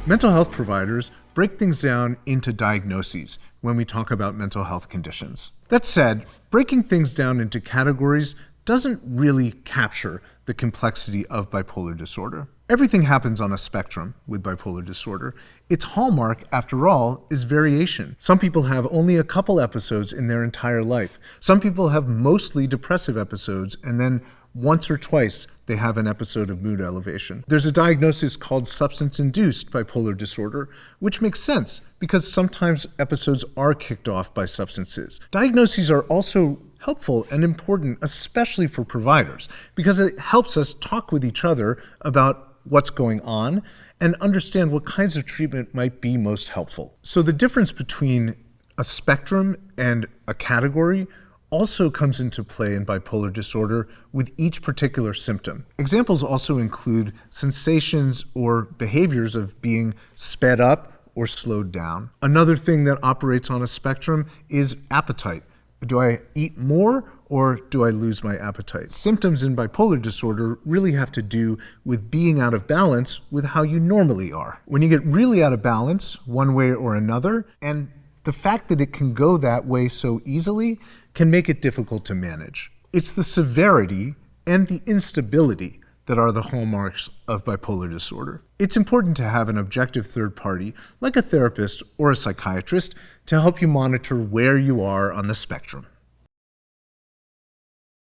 Mental health providers break things down into diagnoses when we talk about mental health conditions. That said, breaking things down into categories doesn't really capture the complexity of bipolar disorder. Everything happens on a spectrum with bipolar disorder. Its hallmark, after all, is variation. Some people have only a couple episodes in their entire life. Some people have mostly depressive episodes, and then once or twice they have an episode of mood elevation. There's a diagnosis called substance-induced bipolar disorder, which makes sense because sometimes episodes are kicked off by substances. Diagnoses are also helpful and important, especially for providers, because it helps us talk with each other about what's going on and understand what kinds of treatment might be most helpful. So the difference between a spectrum and a category also comes into play in bipolar disorder with each particular symptom. Examples also include sensations or behaviors of being sped up or slowed down. Another thing that operates on a spectrum is appetite. Do I eat more or do I lose my appetite? Symptoms in bipolar disorder really have to do with being out of balance with how you normally are. When you get really out of balance one way or another, and the fact that it can go that way so easily can make it difficult to manage. It's the severity and the instability that are the hallmarks of bipolar disorder. It's important to have an objective third party, like a therapist or a psychiatrist, to help you monitor where you are on the spectrum.